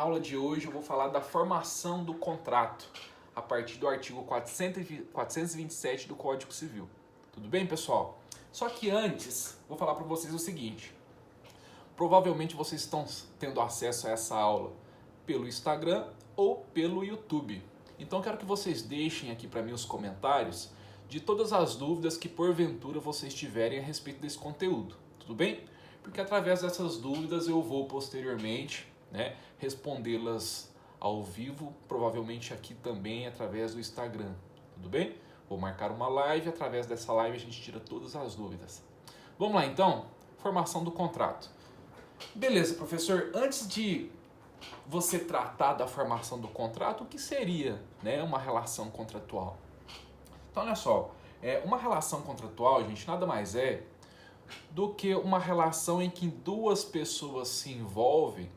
aula de hoje eu vou falar da formação do contrato, a partir do artigo 427 do Código Civil. Tudo bem, pessoal? Só que antes, vou falar para vocês o seguinte. Provavelmente vocês estão tendo acesso a essa aula pelo Instagram ou pelo YouTube. Então eu quero que vocês deixem aqui para mim os comentários de todas as dúvidas que porventura vocês tiverem a respeito desse conteúdo. Tudo bem? Porque através dessas dúvidas eu vou posteriormente, respondê-las ao vivo, provavelmente aqui também através do Instagram. Tudo bem? Vou marcar uma live, através dessa live a gente tira todas as dúvidas. Vamos lá então? Formação do contrato. Beleza, professor, antes de você tratar da formação do contrato, o que seria uma relação contratual? Então, olha só, uma relação contratual, gente, nada mais é do que uma relação em que duas pessoas se envolvem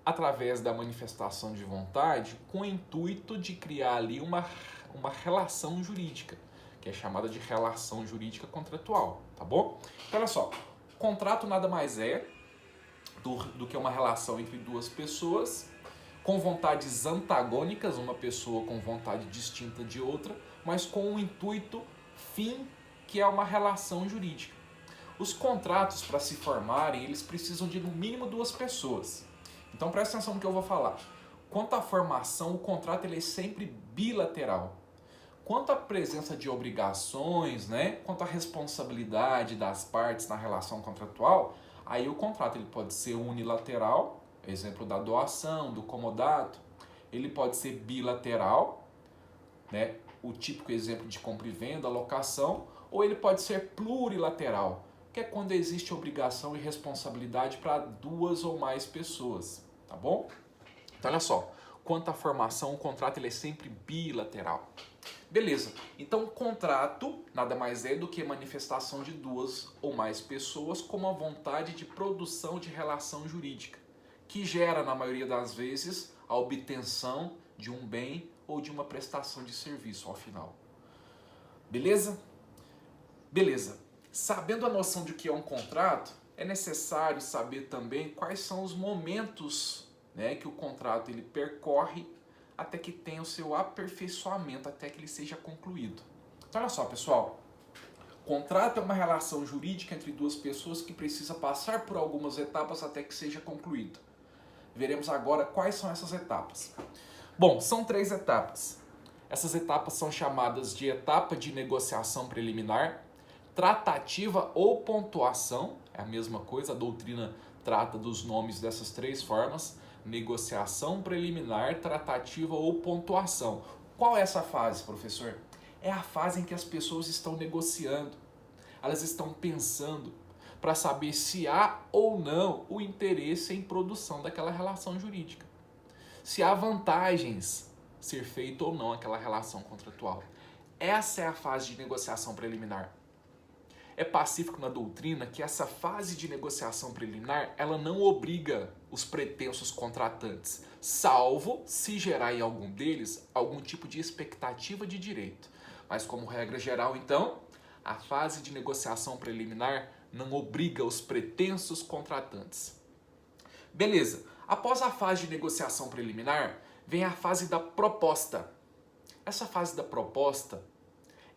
através da manifestação de vontade com o intuito de criar ali uma relação jurídica, que é chamada de relação jurídica contratual, tá bom? Então, olha só, contrato nada mais é do que uma relação entre duas pessoas com vontades antagônicas, uma pessoa com vontade distinta de outra, mas com um intuito fim que é uma relação jurídica. Os contratos, para se formarem, eles precisam de no mínimo duas pessoas. Então presta atenção no que eu vou falar. Quanto à formação, o contrato ele é sempre bilateral. Quanto à presença de obrigações, quanto à responsabilidade das partes na relação contratual, aí o contrato ele pode ser unilateral, exemplo da doação, do comodato. Ele pode ser bilateral, o típico exemplo de compra e venda, locação, ou ele pode ser plurilateral, que é quando existe obrigação e responsabilidade para duas ou mais pessoas, tá bom? Então olha só, quanto à formação, o contrato ele é sempre bilateral. Beleza, então o contrato nada mais é do que manifestação de duas ou mais pessoas com uma vontade de produção de relação jurídica, que gera, na maioria das vezes, a obtenção de um bem ou de uma prestação de serviço ao final. Beleza? Beleza. Sabendo a noção de que é um contrato, é necessário saber também quais são os momentos que o contrato ele percorre até que tenha o seu aperfeiçoamento, até que ele seja concluído. Então olha só, pessoal, contrato é uma relação jurídica entre duas pessoas que precisa passar por algumas etapas até que seja concluído. Veremos agora quais são essas etapas. Bom, são 3 etapas. Essas etapas são chamadas de etapa de negociação preliminar, tratativa ou pontuação, é a mesma coisa, a doutrina trata dos nomes dessas 3 formas, negociação preliminar, tratativa ou pontuação. Qual é essa fase, professor? É a fase em que as pessoas estão negociando, elas estão pensando para saber se há ou não o interesse em produção daquela relação jurídica, se há vantagens ser feita ou não aquela relação contratual. Essa é a fase de negociação preliminar. É pacífico na doutrina que essa fase de negociação preliminar ela não obriga os pretensos contratantes, salvo se gerar em algum deles algum tipo de expectativa de direito. Mas como regra geral, então, a fase de negociação preliminar não obriga os pretensos contratantes. Beleza, após a fase de negociação preliminar, vem a fase da proposta. Essa fase da proposta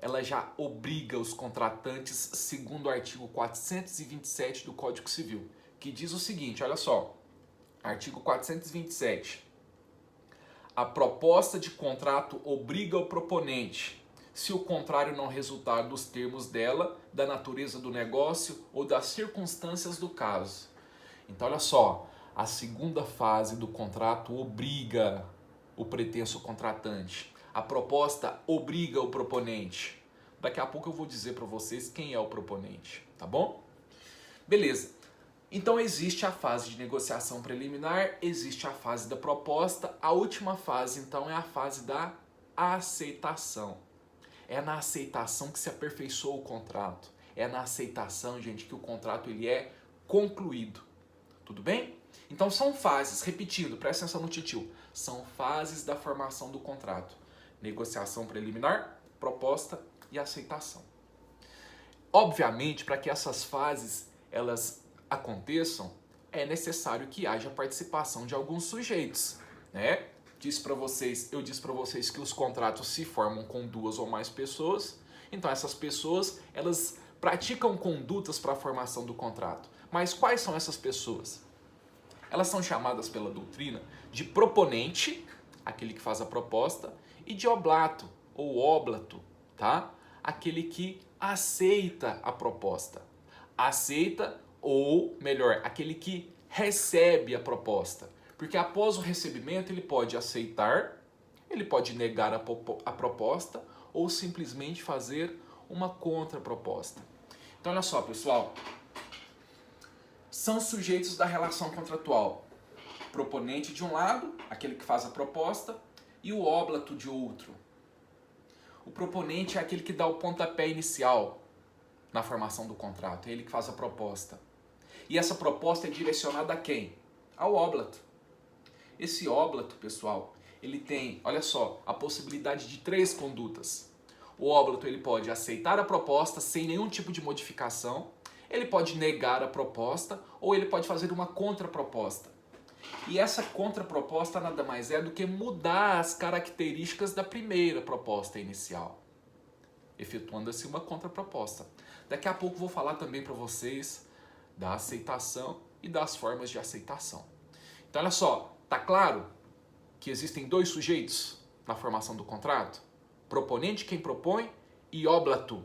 ela já obriga os contratantes segundo o artigo 427 do Código Civil, que diz o seguinte, olha só, artigo 427, a proposta de contrato obriga o proponente, se o contrário não resultar dos termos dela, da natureza do negócio ou das circunstâncias do caso. Então olha só, a segunda fase do contrato obriga o pretenso contratante. A proposta obriga o proponente. Daqui a pouco eu vou dizer para vocês quem é o proponente, tá bom? Beleza. Então existe a fase de negociação preliminar, existe a fase da proposta. A última fase, então, é a fase da aceitação. É na aceitação que se aperfeiçoa o contrato. É na aceitação, gente, que o contrato ele é concluído. Tudo bem? Então são fases, repetindo, presta atenção no titio, são fases da formação do contrato. Negociação preliminar, proposta e aceitação. Obviamente, para que essas fases elas aconteçam, é necessário que haja participação de alguns sujeitos. né? Eu disse para vocês que os contratos se formam com duas ou mais pessoas. Então essas pessoas, elas praticam condutas para a formação do contrato. Mas quais são essas pessoas? Elas são chamadas pela doutrina de proponente, aquele que faz a proposta, e de oblato ou óblato, tá? Aquele que aceita a proposta. Aceita ou, melhor, aquele que recebe a proposta. Porque após o recebimento ele pode aceitar, ele pode negar a proposta ou simplesmente fazer uma contraproposta. Então olha só, pessoal, são sujeitos da relação contratual. Proponente de um lado, aquele que faz a proposta, e o óblato de outro. O proponente é aquele que dá o pontapé inicial na formação do contrato, é ele que faz a proposta. E essa proposta é direcionada a quem? Ao óblato. Esse óblato, pessoal, ele tem, olha só, a possibilidade de 3 condutas. O óblato ele pode aceitar a proposta sem nenhum tipo de modificação, ele pode negar a proposta ou ele pode fazer uma contraproposta. E essa contraproposta nada mais é do que mudar as características da primeira proposta inicial, efetuando-se uma contraproposta. Daqui a pouco vou falar também para vocês da aceitação e das formas de aceitação. Então olha só, tá claro que existem 2 sujeitos na formação do contrato? Proponente, quem propõe, e óblato.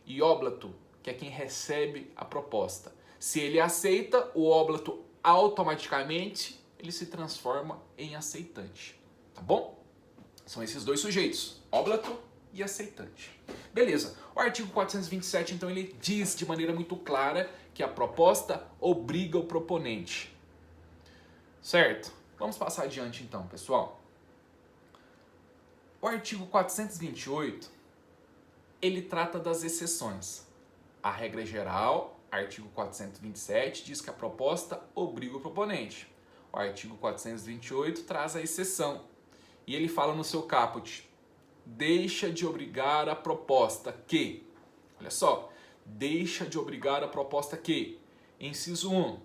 E óblato, que é quem recebe a proposta. Se ele aceita, o óblato automaticamente ele se transforma em aceitante. Tá bom? São esses 2 sujeitos, óblato e aceitante. Beleza. O artigo 427, então, ele diz de maneira muito clara que a proposta obriga o proponente. Certo? Vamos passar adiante então, pessoal. O artigo 428, ele trata das exceções. A regra geral, artigo 427, diz que a proposta obriga o proponente. O artigo 428 traz a exceção. E ele fala no seu caput, deixa de obrigar a proposta que, olha só, deixa de obrigar a proposta que, inciso 1,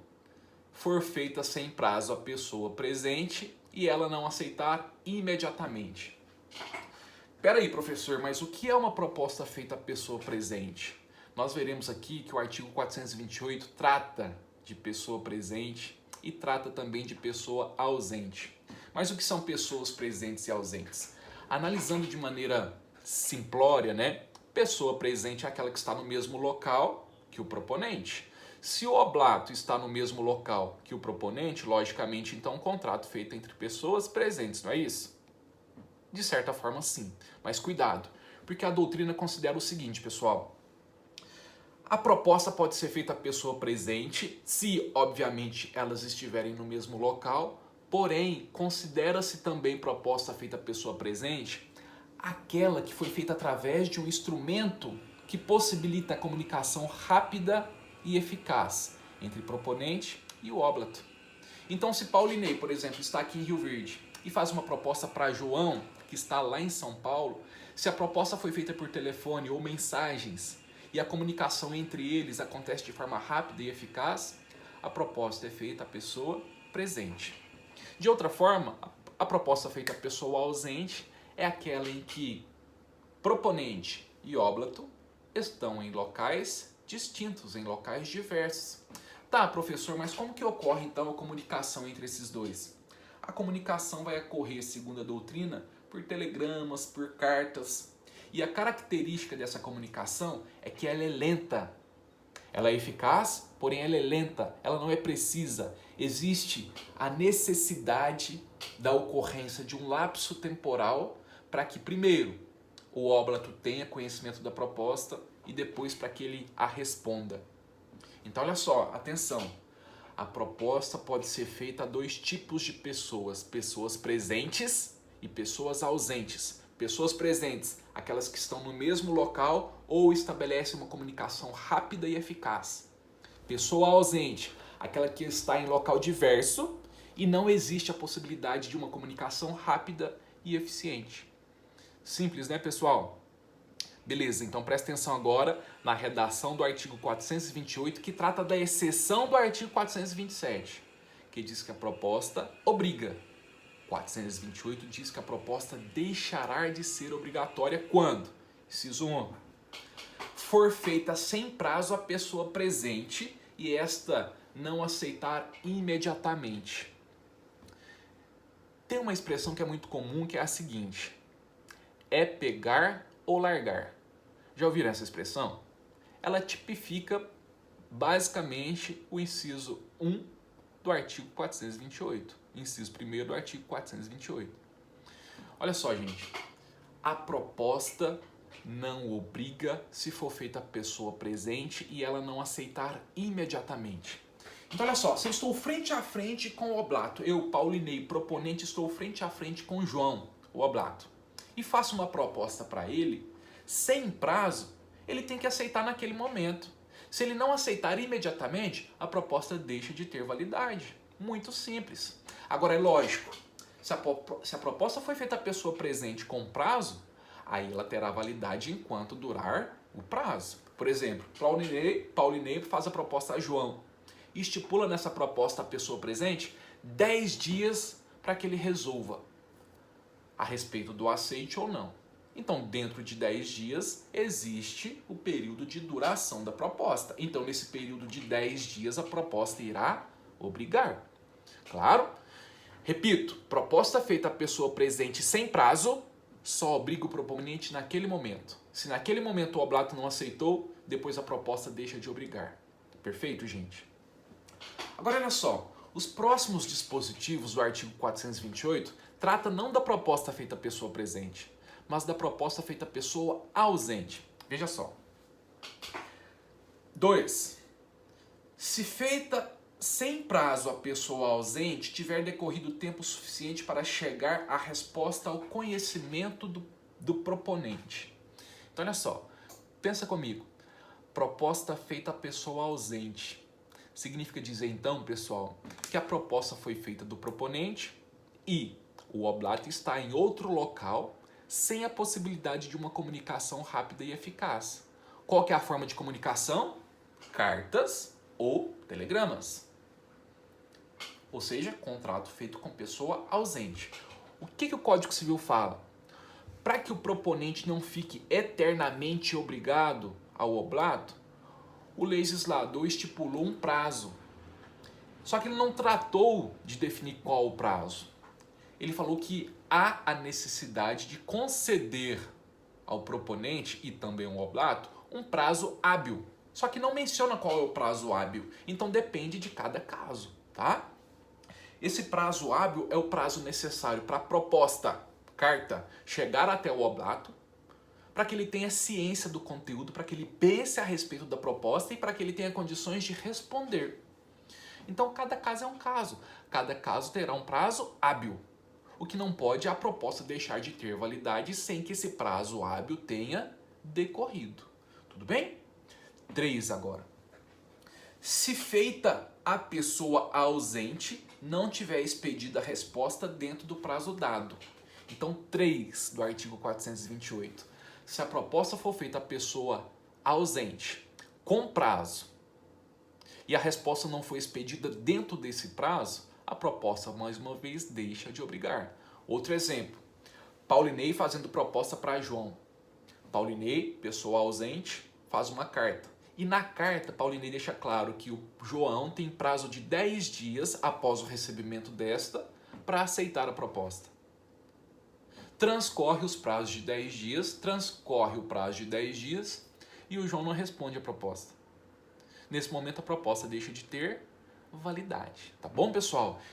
for feita sem prazo a pessoa presente e ela não aceitar imediatamente. Peraí, professor, mas o que é uma proposta feita à pessoa presente? Nós veremos aqui que o artigo 428 trata de pessoa presente e trata também de pessoa ausente. Mas o que são pessoas presentes e ausentes? Analisando de maneira simplória, né? Pessoa presente é aquela que está no mesmo local que o proponente. Se o oblato está no mesmo local que o proponente, logicamente, então, um contrato feito entre pessoas presentes, não é isso? De certa forma, sim. Mas cuidado, porque a doutrina considera o seguinte, pessoal. A proposta pode ser feita à pessoa presente, se, obviamente, elas estiverem no mesmo local, porém, considera-se também proposta feita à pessoa presente aquela que foi feita através de um instrumento que possibilita a comunicação rápida e eficaz entre o proponente e o óblato. Então, se Paulinei, por exemplo, está aqui em Rio Verde e faz uma proposta para João, que está lá em São Paulo, se a proposta foi feita por telefone ou mensagens e a comunicação entre eles acontece de forma rápida e eficaz, a proposta é feita à pessoa presente. De outra forma, a proposta feita à pessoa ausente é aquela em que proponente e óblato estão em locais distintos, em locais diversos. Tá, professor, mas como que ocorre então a comunicação entre esses dois? A comunicação vai ocorrer, segundo a doutrina, por telegramas, por cartas. E a característica dessa comunicação é que ela é lenta. Ela é eficaz, porém ela é lenta, ela não é precisa. Existe a necessidade da ocorrência de um lapso temporal para que, primeiro, o óblato tenha conhecimento da proposta e depois para que ele a responda. Então, olha só, atenção. A proposta pode ser feita a 2 tipos de pessoas. Pessoas presentes e pessoas ausentes. Pessoas presentes, aquelas que estão no mesmo local ou estabelecem uma comunicação rápida e eficaz. Pessoa ausente, aquela que está em local diverso e não existe a possibilidade de uma comunicação rápida e eficiente. Simples, né, pessoal? Beleza, então presta atenção agora na redação do artigo 428, que trata da exceção do artigo 427, que diz que a proposta obriga. 428 diz que a proposta deixará de ser obrigatória quando? Inciso 1. For feita sem prazo a pessoa presente e esta não aceitar imediatamente. Tem uma expressão que é muito comum que é a seguinte: é pegar ou largar. Já ouviram essa expressão? Ela tipifica basicamente o inciso 1 do artigo 428. Inciso 1 do artigo 428. Olha só, gente. A proposta não obriga se for feita a pessoa presente e ela não aceitar imediatamente. Então, olha só. Se eu estou frente a frente com o oblato, eu, Paulinei, proponente, estou frente a frente com o João, o oblato, e faço uma proposta para ele, sem prazo, ele tem que aceitar naquele momento. Se ele não aceitar imediatamente, a proposta deixa de ter validade. Muito simples. Agora, é lógico, se a proposta foi feita a pessoa presente com prazo, aí ela terá validade enquanto durar o prazo. Por exemplo, Paulinei faz a proposta a João e estipula nessa proposta a pessoa presente 10 dias para que ele resolva a respeito do aceite ou não. Então, dentro de 10 dias, existe o período de duração da proposta. Então, nesse período de 10 dias, a proposta irá obrigar. Claro? Repito, proposta feita à pessoa presente sem prazo, só obriga o proponente naquele momento. Se naquele momento o oblato não aceitou, depois a proposta deixa de obrigar. Perfeito, gente? Agora, olha só. Os próximos dispositivos do artigo 428 trata não da proposta feita à pessoa presente, mas da proposta feita à pessoa ausente. Veja só. 2. Se feita sem prazo a pessoa ausente, tiver decorrido tempo suficiente para chegar à resposta ao conhecimento do proponente. Então, olha só. Pensa comigo. Proposta feita à pessoa ausente. Significa dizer, então, pessoal, que a proposta foi feita do proponente e o oblato está em outro local, sem a possibilidade de uma comunicação rápida e eficaz. Qual que é a forma de comunicação? Cartas ou telegramas. Ou seja, contrato feito com pessoa ausente. O que o Código Civil fala? Para que o proponente não fique eternamente obrigado ao oblato, o legislador estipulou um prazo. Só que ele não tratou de definir qual o prazo. Ele falou que há a necessidade de conceder ao proponente e também ao oblato um prazo hábil. Só que não menciona qual é o prazo hábil. Então depende de cada caso, tá? Esse prazo hábil é o prazo necessário para a proposta, carta, chegar até o oblato, para que ele tenha ciência do conteúdo, para que ele pense a respeito da proposta e para que ele tenha condições de responder. Então, cada caso é um caso. Cada caso terá um prazo hábil. O que não pode é a proposta deixar de ter validade sem que esse prazo hábil tenha decorrido. Tudo bem? 3 agora. Se feita a pessoa ausente, não tiver expedida a resposta dentro do prazo dado. Então, 3 do artigo 428. Se a proposta for feita à pessoa ausente, com prazo, e a resposta não foi expedida dentro desse prazo, a proposta, mais uma vez, deixa de obrigar. Outro exemplo, Paulinei fazendo proposta para João. Paulinei, pessoa ausente, faz uma carta. E na carta, Paulinei deixa claro que o João tem prazo de 10 dias após o recebimento desta para aceitar a proposta. Transcorre os prazos de 10 dias, transcorre o prazo de 10 dias e o João não responde a proposta. Nesse momento, a proposta deixa de ter validade. Tá bom, pessoal?